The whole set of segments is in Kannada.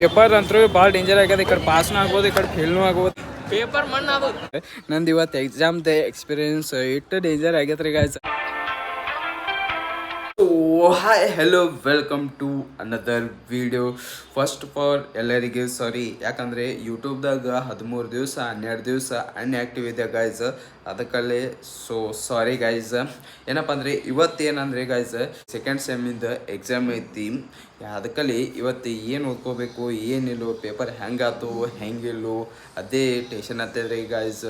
ಪೇಪರ್ ಅಂತೂ ಭಾಳ ಡೇಂಜರ್ ಆಗ್ಯದ. ಈ ಕಡೆ ಪಾಸ್ನೂ ಆಗ್ಬೋದು, ಈ ಕಡೆ ಫೇಲ್ನೂ ಆಗ್ಬೋದು. ಪೇಪರ್ ಮಣ್ಣು ಆಗೋದು. ನಂದು ಇವತ್ತು ಎಕ್ಸಾಮ್ದು ಎಕ್ಸ್ಪೀರಿಯನ್ಸ್ ಇಟ್ಟು ಡೇಂಜರ್ ಆಗೈತ್ರಿ guys. Hi hello welcome to another video. First of all ಎಲ್ಲರಿಗೆ ಸಾರಿ, ಯಾಕಂದರೆ ಯೂಟ್ಯೂಬ್ದಾಗ 13 ದಿವಸ 12 ದಿವಸ ಅನ್ಆ್ಯಕ್ಟಿವ್ ಇದೆ ಗಾಯ್ಸ್. ಅದಕ್ಕಲ್ಲೇ ಸಾರಿ ಗಾಯ್ಸ್. ಏನಪ್ಪ ಅಂದರೆ ಇವತ್ತೇನಂದರೆ ಗಾಯ್ಸ್ ಸೆಕೆಂಡ್ ಸೆಮ್ಮಿಂದ ಎಕ್ಸಾಮ್ ಐತಿ. ಅದಕ್ಕಲ್ಲಿ ಇವತ್ತು ಏನು ಓದ್ಕೋಬೇಕು ಏನಿಲ್ಲೋ, ಪೇಪರ್ ಹೆಂಗಾತು ಹೆಂಗಿಲ್ಲೋ ಅದೇ ಟೆನ್ಷನ್ ಆಗ್ತದ್ರಿ ಗಾಯ್ಸ್.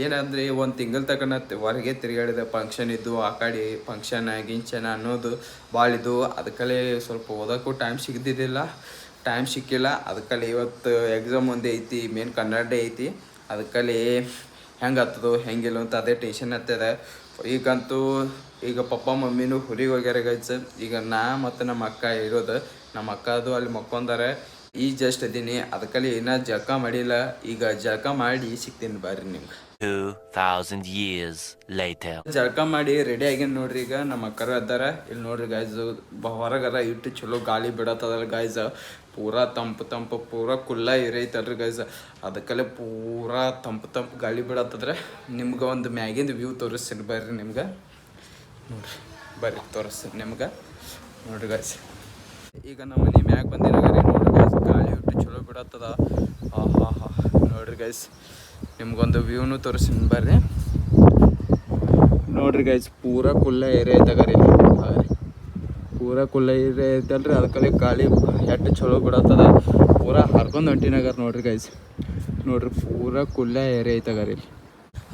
ಏನಂದರೆ ಒಂದು ತಿಂಗಳ ತನಕ ಹೊರಗೆ ತಿರುಗಾಡಿದ ಫಂಕ್ಷನ್ ಇದ್ದು, ಆ ಕಡೆ ಫಂಕ್ಷನ್ ಗಿಂಚನ ಅನ್ನೋದು ಭಾಳ ಇದು. ಅದಕ್ಕಲ್ಲೇ ಸ್ವಲ್ಪ ಓದೋಕ್ಕೂ ಟೈಮ್ ಸಿಕ್ಕಿಲ್ಲ. ಅದಕ್ಕಲ್ಲಿ ಇವತ್ತು ಎಕ್ಸಾಮ್ ಒಂದೇ ಐತಿ, ಮೇನ್ ಕನ್ನಡ ಐತಿ. ಅದಕ್ಕಲ್ಲಿ ಹೆಂಗೆ ಆಗ್ತದೋ ಹೆಂಗಿಲ್ಲ ಅಂತ ಅದೇ ಟೆನ್ಷನ್ ಆಗ್ತದೆ ಈಗಂತೂ. ಈಗ ಪಪ್ಪ ಮಮ್ಮಿನೂ ಹುಲಿಗೆ ಹೋಗ್ಯಾರ ಗೈಸ್. ಈಗ ನಾ ಮತ್ತು ನಮ್ಮ ಅಕ್ಕ ಇರೋದು. ನಮ್ಮ ಅಕ್ಕದು ಅಲ್ಲಿ ಮಕ್ಕೊಂದಾರೆ. ಈ ಜಸ್ಟ್ ಅದೀನಿ. ಅದಕ್ಕಲ್ಲಿ ಇನ್ನೂ ಜಳಕ ಮಾಡಿಲ್ಲ. ಈಗ ಜಳಕ ಮಾಡಿ ಸಿಗ್ತೀನಿ ಬರ್ರಿ ನಿಮ್ಗೆ. 2000 years later. ಜಳಕ ಮಾಡಿ ರೆಡಿ ಆಗ್ಯಾನ ನೋಡ್ರಿ. ಈಗ ನಮ್ಮ ಅಕ್ಕರು ಅದಾರ ಇಲ್ಲಿ ನೋಡ್ರಿ ಗಾಯ್ಸ್. ಹೊರಗರ ಇಟ್ಟು ಚಲೋ ಗಾಳಿ ಬಿಡತ್ತದಲ್ಲ ಗಾಯ್ಸ್. ಪೂರಾ ತಂಪು ಪೂರಾ ಕುಲ್ಲ ಇರೈತಲ್ರಿ ಗಾಯ್ಸ್. ಅದಕ್ಕಲ್ಲೇ ಪೂರಾ ತಂಪು ಗಾಳಿ ಬಿಡತ್ತದ್ರೆ ನಿಮ್ಗೆ ಒಂದು ಮ್ಯಾಗಿಂದ ವ್ಯೂ ತೋರಿಸ್ತೀನಿ ಬರ್ರಿ ನಿಮ್ಗೆ. ನೋಡ್ರಿ ಬರ್ರಿ ತೋರಿಸ್ತೀನಿ ನಿಮ್ಗೆ. ನೋಡ್ರಿ ಗಾಯ್ಸ್, ಈಗ ನಮ್ಮ ಮನೆ ಮ್ಯಾಗ ಬಂದಿನಾಗ್ರಿ. ನೋಡ್ರಿ ಗಾಯ್ಸ್, ಗಾಳಿ ಇಟ್ಟು ಚಲೋ ಬಿಡತ್ತದ. ಹಾ ನೋಡ್ರಿ ಗಾಯ್ಸ್, ನಿಮ್ಗೊಂದು ವ್ಯೂನು ತೋರಿಸ್ತೀನಿ ಬರ್ರಿ. ನೋಡ್ರಿ ಗೈಸ್, ಪೂರಾ ಕುಲ್ಲ ಏರಿಯಾ ಐತಗರಿ. ಪೂರಾ ಕುಲ್ಲ ಏರಿಯಾ ಐತಲ್ರಿ. ಅದಕ್ಕಲ್ಲಿ ಗಾಳಿ ಎಷ್ಟು ಚಲೋ ಬಿಡತ್ತದ. ಪೂರಾ ಹರ್ಕೊಂಡು ಹೊಂಟಿನಾಗರ ನೋಡ್ರಿ ಗೈಸ್. ನೋಡ್ರಿ ಪೂರಾ ಕುಲ್ಲ ಏರಿಯಾ ಐತಗರಿ.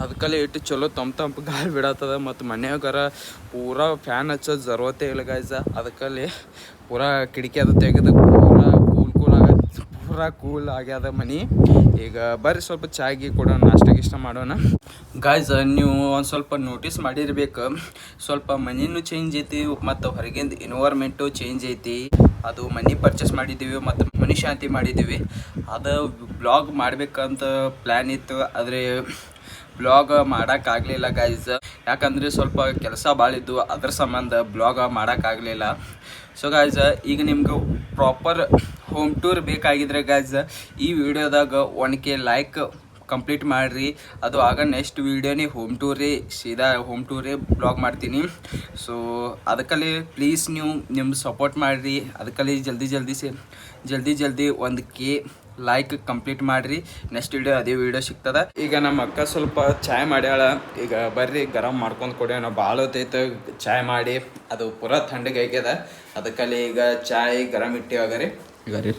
ಅದಕ್ಕಲ್ಲಿ ಇಟ್ಟು ಚಲೋ ತಂಪು ಗಾಳಿ ಬಿಡತ್ತದ. ಮತ್ತು ಮನ್ಯಾಗರ ಪೂರಾ ಫ್ಯಾನ್ ಹಚ್ಚೋದು ಜರೂರತೆ ಇಲ್ಲ ಗೈಸ್. ಅದಕ್ಕಲ್ಲಿ ಪೂರಾ ಕಿಟಕಿ ಅದು ತೆಗೆದು ಪೂರಾ ಕೂಲ್ ಆಗ್ಯದ ಮನೆ. ಈಗ ಬರ್ರಿ ಸ್ವಲ್ಪ ಚಾಗಿ ಕೊಡೋಣ, ನಾಷ್ಟ ಮಾಡೋಣ ಗಾಯ್ಸ್. ನೀವು ಒಂದು ಸ್ವಲ್ಪ ನೋಟಿಸ್ ಮಾಡಿರ್ಬೇಕು, ಸ್ವಲ್ಪ ಮನೆಯೂ ಚೇಂಜ್ ಐತಿ ಮತ್ತು ಹೊರಗಿಂದ ಎನ್ವೈರ್ಮೆಂಟು ಚೇಂಜ್ ಐತಿ. ಅದು ಮನೆ ಪರ್ಚೇಸ್ ಮಾಡಿದ್ದೀವಿ ಮತ್ತು ಮನೆ ಶಾಂತಿ ಮಾಡಿದ್ದೀವಿ. ಅದು ಬ್ಲಾಗ್ ಮಾಡ್ಬೇಕಂತ ಪ್ಲ್ಯಾನ್ ಇತ್ತು, ಆದರೆ ಬ್ಲಾಗ್ ಮಾಡೋಕ್ಕಾಗಲಿಲ್ಲ ಗಾಯ್ಸ್. ಯಾಕಂದರೆ ಸ್ವಲ್ಪ ಕೆಲಸ ಭಾಳ ಇದ್ದು, ಅದ್ರ ಸಂಬಂಧ ಬ್ಲಾಗ್ ಮಾಡೋಕ್ಕಾಗಲಿಲ್ಲ. ಸೊ ಗಾಯ್ಸ್, ಈಗ ನಿಮ್ಗೆ ಪ್ರಾಪರ್ ಹೋಮ್ ಟೂರ್ ಬೇಕಾಗಿದ್ರೆ ಗಾಯ್ಸ್ ಈ ವಿಡಿಯೋದಾಗ 1K ಲೈಕ್ ಕಂಪ್ಲೀಟ್ ಮಾಡಿರಿ. ಅದು ಆಗ ನೆಕ್ಸ್ಟ್ ವೀಡಿಯೋನೇ ಸೀದಾ ಹೋಮ್ ಟೂರೇ ಬ್ಲಾಗ್ ಮಾಡ್ತೀನಿ. ಸೊ ಅದಕ್ಕಲ್ಲಿ ಪ್ಲೀಸ್ ನೀವು ನಿಮ್ಗೆ ಸಪೋರ್ಟ್ ಮಾಡಿರಿ. ಅದಕ್ಕಲ್ಲಿ ಜಲ್ದಿ 1K ಲೈಕ್ ಕಂಪ್ಲೀಟ್ ಮಾಡಿರಿ. ನೆಕ್ಸ್ಟ್ ವಿಡಿಯೋ ಅದೇ ವಿಡಿಯೋ ಸಿಗ್ತದೆ. ಈಗ ನಮ್ಮ ಅಕ್ಕ ಸ್ವಲ್ಪ ಚಾಯ್ ಮಾಡ್ಯಾಳ. ಈಗ ಬರ್ರಿ ಗರಂ ಮಾಡ್ಕೊಂಡು ಕೊಡ್ಯಾನ. ಭಾಳ ಹೊತ್ತೈತೆ ಚಾಯ್ ಮಾಡಿ, ಅದು ಪೂರಾ ಥಂಡಿಗೆ ಆಗ್ಯದ. ಅದಕ್ಕಲ್ಲಿ ಈಗ ಚಾಯ್ ಗರಂ ಇಟ್ಟಿವಾಗರಿ. ಈಗ ರೀ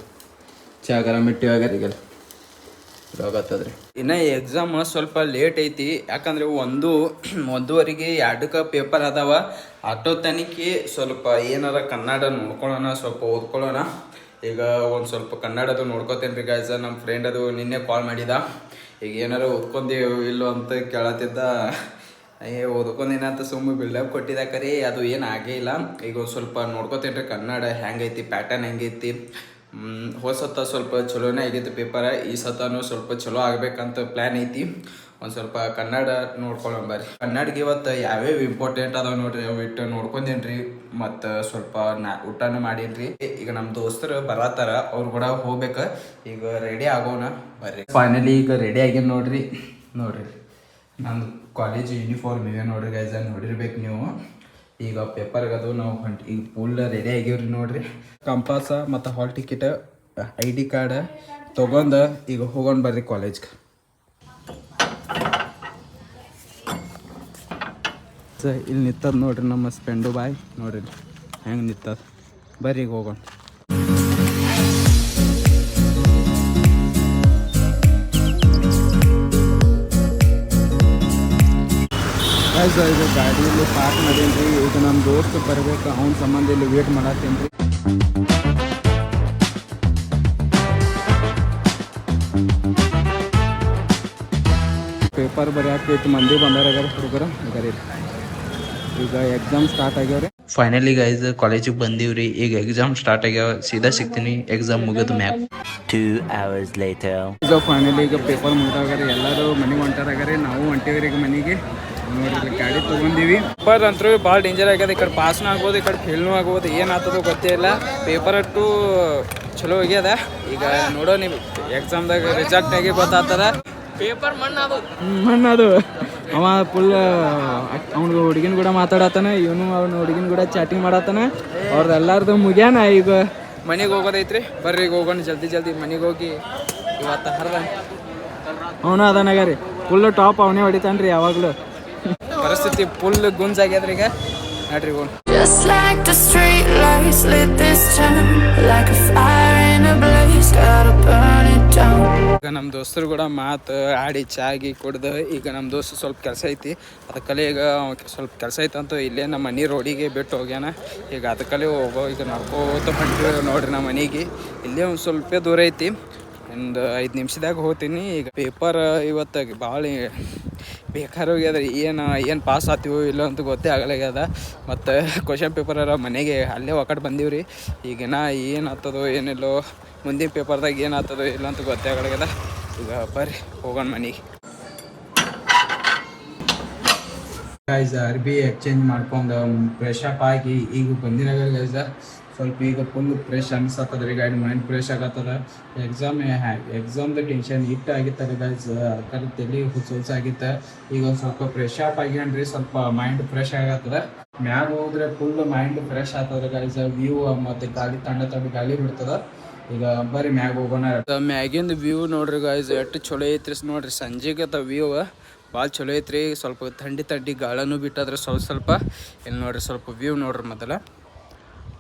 ಚಾ ಗರಂ ಇಟ್ಟಿವಾಗರಿ. ಈಗ ಹೋಗತ್ತದ್ರಿ. ಇನ್ನು ಎಕ್ಸಾಮ್ ಸ್ವಲ್ಪ ಲೇಟ್ ಐತಿ. ಯಾಕಂದರೆ 1:30ಗೆ 2ಕ್ಕೆ ಪೇಪರ್ ಅದಾವ. ಆಟೋ ತನಿಖೆ ಸ್ವಲ್ಪ ಏನಾರ ಕನ್ನಡ ನೋಡ್ಕೊಳ್ಳೋಣ, ಸ್ವಲ್ಪ ಓದ್ಕೊಳ್ಳೋಣ. ಈಗ ಒಂದು ಸ್ವಲ್ಪ ಕನ್ನಡದು ನೋಡ್ಕೋತೇನೆ ರೀ ಗಾಯ್ಸ್. ನಮ್ಮ ಫ್ರೆಂಡ್ ಅದು ನಿನ್ನೆ ಕಾಲ್ ಮಾಡಿದ. ಈಗ ಏನಾರ ಓದ್ಕೊಂಡೇವು ಇಲ್ಲೋ ಅಂತ ಕೇಳತ್ತಿದ್ದ. ಓದ್ಕೊಂಡೇನಂತ ಸುಮ್ಮನೆ ಬಿಲ್ಡಪ್ ಕೊಟ್ಟಿದ್ದ. ಕರೆ ಅದು ಏನು ಆಗೇ ಇಲ್ಲ. ಈಗ ಒಂದು ಸ್ವಲ್ಪ ನೋಡ್ಕೋತೇನೆ ರೀ ಕನ್ನಡ ಹೆಂಗೈತಿ, ಪ್ಯಾಟರ್ನ್ ಹೆಂಗೈತಿ. ಹೋದ ಸ್ವಲ್ಪ ಚಲೋನೇ ಆಗೈತಿ ಪೇಪರ್. ಈ ಸತನೂ ಸ್ವಲ್ಪ ಚಲೋ ಆಗ್ಬೇಕಂತ ಪ್ಲ್ಯಾನ್ ಐತಿ. ಒಂದು ಸ್ವಲ್ಪ ಕನ್ನಡ ನೋಡ್ಕೊಳ್ಳೋಂಬರ್ರಿ. ಕನ್ನಡಗೆ ಇವತ್ತು ಯಾವ್ಯಾವ ಇಂಪಾರ್ಟೆಂಟ್ ಅದಾವ ನೋಡ್ರಿ, ಅವು ಇಟ್ಟು ನೋಡ್ಕೊಂಡೇನ್ರಿ. ಮತ್ತು ಸ್ವಲ್ಪ ಊಟನೂ ಮಾಡೀನಿ. ಈಗ ನಮ್ಮ ದೋಸ್ತರು ಬರತ್ತಾರ, ಅವ್ರು ಕೂಡ ಹೋಗ್ಬೇಕು. ಈಗ ರೆಡಿ ಆಗೋಣ ಬರ್ರಿ. ಫೈನಲಿ ಈಗ ರೆಡಿ ಆಗೇನು ನೋಡ್ರಿ ನನ್ನ ಕಾಲೇಜ್ ಯೂನಿಫಾರ್ಮ್ ಇವೆ ನೋಡ್ರಿ ಗೈಸ್. ನೋಡಿರ್ಬೇಕು ನೀವು. ಈಗ ಪೇಪರ್ಗದು ನಾವು ಈಗ ಫುಲ್ ರೆಡಿ ಆಗಿವ್ರಿ ನೋಡ್ರಿ. ಕಂಪಾಸ ಮತ್ತು ಹಾಲ್ ಟಿಕೆಟ್, ID ಕಾರ್ಡ್ ತೊಗೊಂಡು ಈಗ ಹೋಗೋಣ ಬರ್ರಿ ಕಾಲೇಜ್ಗೆ. ಇಲ್ಲಿ ನಿಂತದ ನೋಡ್ರಿ ನಮ್ಮ ಸ್ಪೆಂಡು ಬಾಯ್. ನೋಡ್ರಿ ಹೆಂಗೆ ನಿಂತದ. ಬರ್ರಿ ಈಗ ಹೋಗೋಣ. ಈಗ ಗಾಡಿಯಲ್ಲಿ ಪಾರ್ಕ್ ಮಾಡೀನಿ ರೀ. ಈಗ ನಮ್ಮ ದೋಸ್ತ್ ಬರ್ಬೇಕು, ಅವ್ನ ಸಂಬಂಧ ಇಲ್ಲಿ ವೇಟ್ ಮಾಡತ್ತೀನಿ ರೀ. ಪೇಪರ್ ಬರ್ಯಾಕೆ ಇಟ್ಟು ಮಂದಿ ಬಂದಾರ ಹುಡುಗರು ಅದಾರಿ. ಈಗ ಎಕ್ಸಾಮ್ ಸ್ಟಾರ್ಟ್ ಆಗ್ಯಾವ್ರಿ. ಫೈನಲಿ ಗೈಸ್ ಕಾಲೇಜಿಗೆ ಬಂದೀವ್ರಿ. ಈಗ ಎಕ್ಸಾಮ್ ಸ್ಟಾರ್ಟ್ ಆಗ್ಯಾವ. ಸೀದಾ ಸಿಗ್ತೀನಿ ಎಕ್ಸಾಮ್ ಮುಗಿದ ಮ್ಯಾಗ. 2 hours later. ಈಗ ಫೈನಲಿ ಈಗ ಪೇಪರ್ ಮುಗಿದಾಗ್ರಿ. ಎಲ್ಲರೂ ಮನೆಗೆ ಹೊಂಟಾರಾಗ್ರಿ. ನಾವು ಹೊಂಟೇವ್ರಿ ಈಗ ಮನೆಗೆ. ನೋಡ್ರಿ ಗಾಡಿ ತೊಗೊಂಡಿವಿ. ಪೇಪರ್ ಅಂತೂ ಭಾಳ ಡೇಂಜರ್ ಆಗ್ಯದ. ಈ ಕಡೆ ಪಾಸ್ನೂ ಆಗ್ಬೋದು, ಈ ಕಡೆ ಫೇಲ್ನೂ ಆಗ್ಬೋದು. ಏನಾಗ್ತದೋ ಗೊತ್ತೇ ಇಲ್ಲ. ಪೇಪರ್ ಅಟ್ಟು ಚಲೋ ಹೋಗ್ಯದ. ಈಗ ನೋಡೋ ನೀವು ಎಕ್ಸಾಮ್ದಾಗ ರಿಸಲ್ಟ್ ಆಗಿ ಗೊತ್ತಾಗ್ತದ. ಪೇಪರ್ ಮಣ್ಣದು ಅವ ಫುಲ್ ಅವ್ನಿಗೆ ಹುಡುಗಿನ ಕೂಡ ಮಾತಾಡತ್ತಾನ, ಇವನು ಅವ್ನ ಹುಡುಗಿನ ಕೂಡ ಚಾಟಿಂಗ್ ಮಾಡತ್ತಾನ. ಅವ್ರದ್ದು ಎಲ್ಲಾರ್ದು ಮುಗ್ಯಾನ. ಈಗ ಮನೆಗೆ ಹೋಗೋದೈತ್ರಿ. ಬರ್ರಿ ಈಗ ಹೋಗೋಣ ಜಲ್ದಿ ಮನೆಗೆ ಹೋಗಿ. ಇವತ್ತು ಹರ್ದ ಅವನು ಅದನಾಗ ರೀ ಫುಲ್ ಟಾಪ್ ಅವನೇ ಹೊಡಿತಾನ್ರಿ ಯಾವಾಗಲೂ. ಪರಿಸ್ಥಿತಿ ಫುಲ್ ಗುಂಜಾಗ್ಯದ್ರಿ ಈಗ. ನೋಡ್ರಿ ಹೋಗೋಣ. Just like the street lights lit this town, like a fire in a blaze, gotta burn it down. ಈಗ ನಮ್ಮ ದೋಸ್ತರು ಕೂಡ ಮಾತು ಆಡಿ ಚಾಗಿ ಕುಡ್ದು ಈಗ ನಮ್ಮ ದೋಸ್ತು ಸ್ವಲ್ಪ ಕೆಲಸ ಐತಿ, ಅದಕ್ಕಲ್ಲೇ ಈಗ ಸ್ವಲ್ಪ ಕೆಲಸ ಐತಂತ ಇಲ್ಲೇ ನಮ್ಮ ಮನೆ ರೋಡಿಗೆ ಬಿಟ್ಟು ಹೋಗ್ಯಾನ. ಈಗ ಅದಕ್ಕಲ್ಲೇ ಹೋಗೋ ಈಗ ನಡ್ಕೋತ ಹೊಂಟಿವಿ ನೋಡ್ರಿ ನಮ್ಮ ಮನೆಗೆ. ಇಲ್ಲೇ ಒಂದು ಸ್ವಲ್ಪ ದೂರ ಐತಿ, ಒಂದು 5 ನಿಮಿಷದಾಗ ಹೋಗ್ತೀನಿ. ಈಗ ಪೇಪರ್ ಇವತ್ತು ಭಾಳ ಬೇಕಾದ್ರೆ ಹೋಗ್ಯದ. ಏನು ಪಾಸ್ ಆಗ್ತೀವೋ ಇಲ್ಲ ಅಂತ ಗೊತ್ತೇ ಆಗಲಾಗ್ಯದ. ಮತ್ತು ಕ್ವಶನ್ ಪೇಪರ್ ಮನೆಗೆ ಅಲ್ಲೇ ಒಕ್ಕಟ್ಟು ಬಂದೀವಿ ರೀ. ಈಗಿನ ಏನು ಆಗ್ತದೋ ಏನಿಲ್ಲೋ, ಮುಂದಿನ ಪೇಪರ್ದಾಗ ಏನು ಆಗ್ತದೋ ಇಲ್ಲ ಅಂತ ಗೊತ್ತೇ ಆಗಲಾಗ್ಯದ. ಈಗ ಬರ್ರಿ ಹೋಗೋಣ ಮನೆಗೆ. ಗೈಸ್ ಅರ್ಬಿ ಎಕ್ಸ್ಚೇಂಜ್ ಮಾಡ್ಕೊಂಡು ಫ್ರೆಶ್ ಅಪ್ ಆಗಿ ಈಗ ಬಂದಿರಾಗ ಗೈಸ್ ಸ್ವಲ್ಪ ಈಗ ಫುಲ್ ಫ್ರೆಶ್ ಅನ್ಸತ್ತದ ರೀ. ಗಾಡಿ ಮೈಂಡ್ ಫ್ರೆಶ್ ಆಗತ್ತದ. ಎಕ್ಸಾಮ್ದು ಟೆನ್ಷನ್ ಇಟ್ಟು ಆಗಿತ್ತದ ಗೈಸ್, ಅದಕ್ಕೆ ತಲೆ ಹುಚ್ಚ ಆಗಿತ್ತು. ಈಗ ಒಂದು ಸ್ವಲ್ಪ ಫ್ರೆಶ್ ಅಪ್ ಆಗ್ಯಾನ್ರಿ, ಸ್ವಲ್ಪ ಮೈಂಡ್ ಫ್ರೆಶ್ ಆಗತ್ತದ. ಮ್ಯಾಗ ಹೋದ್ರೆ ಫುಲ್ ಮೈಂಡ್ ಫ್ರೆಶ್ ಆಗ್ತದ ಗೈಸ್. ವ್ಯೂ ಮತ್ತು ಗಾಳಿ ತಣ್ಣ ಗಾಳಿ ಬಿಡ್ತದ. ಈಗ ಬರ್ರಿ ಮ್ಯಾಗ ಹೋಗೋಣ. ಮ್ಯಾಗಿಂದ ವ್ಯೂ ನೋಡ್ರಿ ಗೈಸ್ ಎಷ್ಟು ಚಲೋ ಐತ್ರಿ ನೋಡ್ರಿ. ಸಂಜೆಗೆ ವ್ಯೂ ಭಾಳ ಚಲೋ ಐತ್ರಿ. ಸ್ವಲ್ಪ ಥಂಡಿ ಗಾಳನೂ ಬಿಟ್ಟದ್ರೆ ಸ್ವಲ್ಪ ಇಲ್ಲಿ ನೋಡ್ರಿ. ಸ್ವಲ್ಪ ವ್ಯೂ ನೋಡ್ರಿ ಮೊದಲ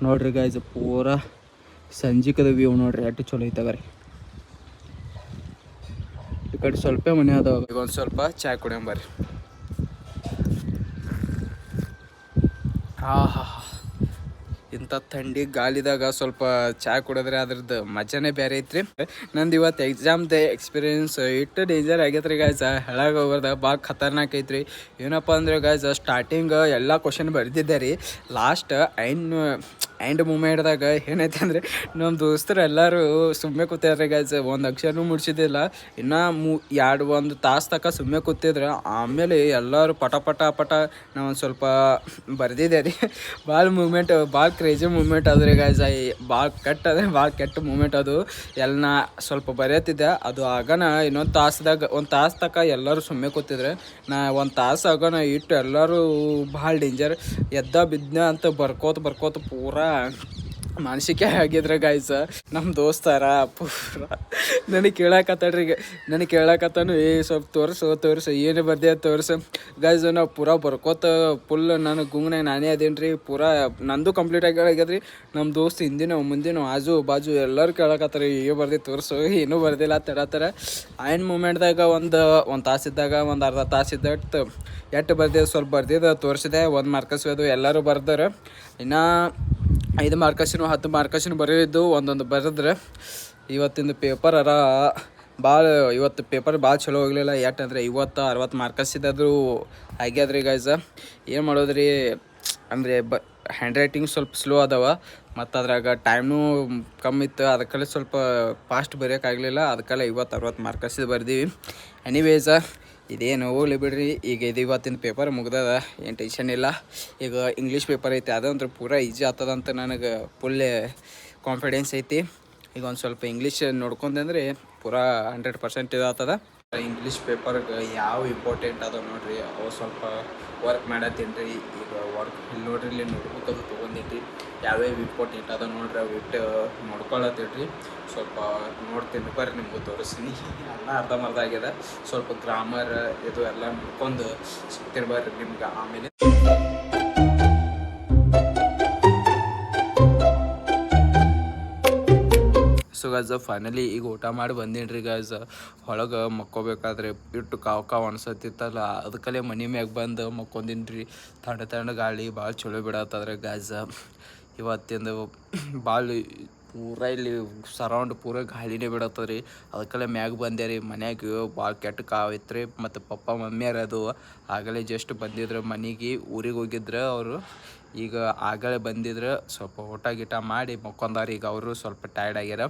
ನೋಡ್ರಿ ಗೈಸ್, ಪೂರಾ ಸಂಜಿಕದ ವ್ಯೂ ನೋಡ್ರಿ ಎಷ್ಟು ಚಲೋ ಐತವ ರೀ. ಈ ಕಡೆ ಸ್ವಲ್ಪ ಮನೆ ಅದಾವ. ಈಗ ಒಂದು ಸ್ವಲ್ಪ ಚಾ ಕುಡಿಯಂಬರ್ರಿ. ಇಂಥ ಥಂಡಿ ಗಾಳಿದಾಗ ಸ್ವಲ್ಪ ಚಾ ಕುಡಿದ್ರೆ ಅದ್ರದ್ದು ಮಜಾನೇ ಬೇರೆ ಐತ್ರಿ. ನಂದು ಇವತ್ತು ಎಕ್ಸಾಮ್ದು ಎಕ್ಸ್ಪೀರಿಯನ್ಸ್ ಇಟ್ಟು ಡೇಂಜರ್ ಆಗೈತ್ರಿ ಗಾಯ್ಸ್. ಹೇಳಾಗ ಹೋಗೋದ ಭಾಳ ಖತರ್ನಾಕ್ ಐತ್ರಿ. ಏನಪ್ಪ ಅಂದ್ರೆ ಗಾಯ್ಸ್, ಸ್ಟಾರ್ಟಿಂಗ್ ಎಲ್ಲ ಕ್ವಶನ್ ಬರೆದಿದ್ದೆ ರೀ. ಲಾಸ್ಟ್ ಎಂಡ್ ಮೂಮೆಂಟ್ದಾಗ ಏನೈತೆ ಅಂದರೆ ನಮ್ಮ ದೋಸ್ತರು ಎಲ್ಲರೂ ಸುಮ್ಮನೆ ಕೂತಿದ್ರೆ ಗಾಯ್ಸ್. ಒಂದು ಅಕ್ಷರನೂ ಮುಡ್ಸಿದ್ದಿಲ್ಲ. ಇನ್ನೂ 1 ತಾಸು ತನಕ ಸುಮ್ಮನೆ ಕೂತಿದ್ರೆ ಆಮೇಲೆ ಎಲ್ಲರೂ ಪಟ ನಾವು ಒಂದು ಸ್ವಲ್ಪ ಬರೆದಿದ್ದೆ ರೀ. ಭಾಳ ಮೂಮೆಂಟ್, ಭಾಳ ಕ್ರೇಜಿ ಮೂಮೆಂಟ್ ಅದ್ರಿ ಗಾಯ್ಸ್. ಭಾಳ ಕೆಟ್ಟ ಮೂಮೆಂಟ್ ಅದು. ಎಲ್ಲ ಸ್ವಲ್ಪ ಬರೆಯತ್ತಿದ್ದೆ ಅದು ಆಗನ ಇನ್ನೊಂದು ತಾಸ್ದಾಗ 1 ತಾಸು ತನಕ ಎಲ್ಲರೂ ಸುಮ್ಮನೆ ಕೂತಿದ್ರೆ ನಾ 1 ತಾಸು ಆಗೋಣ ಇಟ್ಟು ಎಲ್ಲರೂ ಭಾಳ ಡೇಂಜರ್ ಎದ್ದ ಬಿದ್ದ ಅಂತ ಬರ್ಕೋತ ಪೂರಾ ಮಾನಸಿಕ ಆಗಿದ್ರೆ ಗಾಯ್ಸ. ನಮ್ಮ ದೋಸ್ತಾರ ಪೂರ ನನಗೆ ಕೇಳಾಕತ್ತಾನು ಸ್ವಲ್ಪ ತೋರಿಸು ಏನು ಬರ್ದೆ ತೋರಿಸು ಗಾಯ್ಸ್. ನಾವು ಪೂರಾ ಬರ್ಕೋತ ಫುಲ್ ನಾನು ಗುಂಗ್ನಾಗ ನಾನೇ ಅದೇನು ರೀ. ಪೂರಾ ನಂದು ಕಂಪ್ಲೀಟ್ ಆಗ್ಯದ್ರಿ. ನಮ್ಮ ದೋಸ್ತ್ ಹಿಂದಿನ ಮುಂದಿನ ಆಜು ಬಾಜು ಎಲ್ಲರೂ ಕೇಳಕತ್ತಾರೆ ಏನು ಬರ್ದೆ ತೋರಿಸು, ಏನೂ ಬರ್ದಿಲ್ಲ ತಡತ್ತಾರ. ಆಯ್ನ್ ಮೂಮೆಂಟ್ದಾಗ ಒಂದು ತಾಸಿದ್ದಾಗ ಒಂದು ಅರ್ಧ ತಾಸಿದ್ದಟ್ಟು ಎಷ್ಟು ಬರ್ದಿದ್ದು ಸ್ವಲ್ಪ ಬರ್ದಿದ್ದು ತೋರಿಸಿದೆ. 1 ಮಾರ್ಕಸ್ ಅದು ಎಲ್ಲರೂ ಬರ್ದಾರೆ. ಇನ್ನು 5 ಮಾರ್ಕಸಿನೂ 10 ಮಾರ್ಕಸಿನೂ ಬರೆಯಿದ್ದು ಒಂದೊಂದು ಬರೆದ್ರೆ. ಇವತ್ತಿಂದು ಪೇಪರ್ ಇವತ್ತು ಪೇಪರ್ ಭಾಳ ಚಲೋ ಹೋಗಲಿಲ್ಲ. ಯಾಕಂದರೆ 50-60 ಮಾರ್ಕಸಿದ್ದಾದರೂ ಆಗ್ಯಾದ್ರಿ ಗಾಯ್ಸ. ಏನು ಮಾಡೋದ್ರಿ ಅಂದರೆ ಹ್ಯಾಂಡ್ ರೈಟಿಂಗ್ ಸ್ವಲ್ಪ ಸ್ಲೋ ಅದಾವ ಮತ್ತು ಅದ್ರಾಗ ಟೈಮ್ನೂ ಕಮ್ಮಿ ಇತ್ತು. ಅದಕ್ಕೆಲ್ಲ ಸ್ವಲ್ಪ ಫಾಸ್ಟ್ ಬರೆಯೋಕ್ಕಾಗಲಿಲ್ಲ. ಅದಕ್ಕೆಲ್ಲ 50-60 ಮಾರ್ಕಸಿದ್ದು ಬರ್ದೀವಿ. ಎನಿವೇಸ ಇದೇನು ಹೋಗ್ಲಿ ಬಿಡ್ರಿ. ಈಗ ಇದು ಇವತ್ತಿನ ಪೇಪರ್ ಮುಗ್ದದ, ಏನು ಟೆನ್ಷನ್ ಇಲ್ಲ. ಈಗ ಇಂಗ್ಲೀಷ್ ಪೇಪರ್ ಐತಿ, ಅದಂದ್ರೆ ಪೂರಾ ಈಜಿ ಆಗ್ತದಂತ ನನಗೆ ಫುಲ್ ಕಾನ್ಫಿಡೆನ್ಸ್ ಐತಿ. ಈಗ ಒಂದು ಸ್ವಲ್ಪ ಇಂಗ್ಲೀಷ್ ನೋಡ್ಕೊಂಡ್ರೆ ಪೂರಾ 100% ಇದಾಗ್ತದ. ಇಂಗ್ಲೀಷ್ ಪೇಪರ್ಗೆ ಯಾವ ಇಂಪಾರ್ಟೆಂಟ್ ಅದ ನೋಡ್ರಿ, ಅವು ಸ್ವಲ್ಪ ವರ್ಕ್ ಮಾಡತ್ತೀನಿ ರೀ. ಈಗ ವರ್ಕ್ ಇಲ್ಲಿ ನೋಡ್ರಿ, ಇಲ್ಲಿ ನೋಡ್ಬೇಕು ಅದು ತೊಗೊಂಡಿದ್ರಿ. ಯಾವ್ಯಾವ ಇಂಪಾರ್ಟೆಂಟ್ ಅದ ನೋಡ್ರಿ ಅವು ಇಟ್ಟು ನೋಡ್ಕೊಳತ್ತೀರಿ. ಸ್ವಲ್ಪ ನೋಡ್ತೀನಿ ಬರ್ರಿ, ನಿಮ್ಗೆ ತೋರಿಸ್ತೀನಿ. ಎಲ್ಲ ಅರ್ಧಂಬರ್ಧ ಆಗ್ಯದ. ಸ್ವಲ್ಪ ಗ್ರಾಮರ್ ಇದು ಎಲ್ಲ ನೋಡ್ಕೊಂಡು ಸಿಗ್ತೀನಿ ಬರ್ರಿ ನಿಮ್ಗೆ ಆಮೇಲೆ. ಸೊ ಗಾಯ್ಸ್ ಫೈನಲಿ ಈಗ ಊಟ ಮಾಡಿ ಬಂದೀನಿ ರೀ ಗಾಯ್ಸ್. ಹೊಳಗೆ ಮಕ್ಕೋಬೇಕಾದ್ರೆ ಇಟ್ಟು ಕಾವು ಅನ್ಸತ್ತಿತ್ತಲ್ಲ, ಅದಕ್ಕಲ್ಲೇ ಮನೆ ಮ್ಯಾಗ ಬಂದು ಮಕ್ಕೊಂದಿನಿ ರೀ. ತಣ್ಣ ಗಾಳಿ ಭಾಳ ಚಲೋ ಬಿಡತ್ತದ್ರೆ ಗಾಯ್ಸ್. ಇವತ್ತಿಂದು ಭಾಳ ಪೂರಾ ಇಲ್ಲಿ ಸರೌಂಡ್ ಪೂರ ಗಾಳಿನೇ ಬಿಡತ್ತದ ರೀ. ಅದಕ್ಕೆಲ್ಲ ಮ್ಯಾಗ ಬಂದೆ ರೀ. ಮನ್ಯಾಗ ಭಾಳ ಕೆಟ್ಟ ಕಾವು ಇತ್ತು ರೀ. ಮತ್ತು ಪಪ್ಪ ಮಮ್ಮಿಯಾರ ಅದು ಆಗಲೇ ಜಸ್ಟ್ ಬಂದಿದ್ರು ಮನೆಗೆ, ಊರಿಗೆ ಹೋಗಿದ್ರು ಅವರು. ಈಗ ಆಗಲೇ ಬಂದಿದ್ರೆ ಸ್ವಲ್ಪ ಊಟ ಗೀಟ ಮಾಡಿ ಮಕ್ಕೊಂದಾರ. ಈಗ ಅವರು ಸ್ವಲ್ಪ ಟಯರ್ಡ್ ಆಗ್ಯಾರ.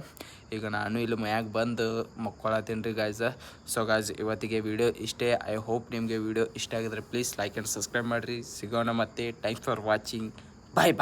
ಈಗ ನಾನು ಇಲ್ಲಿ ಮ್ಯಾಗ ಬಂದು ಮಕ್ಕೊಳತ್ತೀನಿ ರೀ ಗಾಯ್ಸ್. ಸೊ ಗಾಯ್ಸ್ ಇವತ್ತಿಗೆ ವಿಡಿಯೋ ಇಷ್ಟೇ. ಐ ಹೋಪ್ ನಿಮಗೆ ವಿಡಿಯೋ ಇಷ್ಟ ಆಗಿದ್ರೆ ಪ್ಲೀಸ್ ಲೈಕ್ ಆ್ಯಂಡ್ ಸಬ್ಸ್ಕ್ರೈಬ್ ಮಾಡಿರಿ. ಸಿಗೋಣ ಮತ್ತೆ. Thanks for watching. ಬಾಯ್.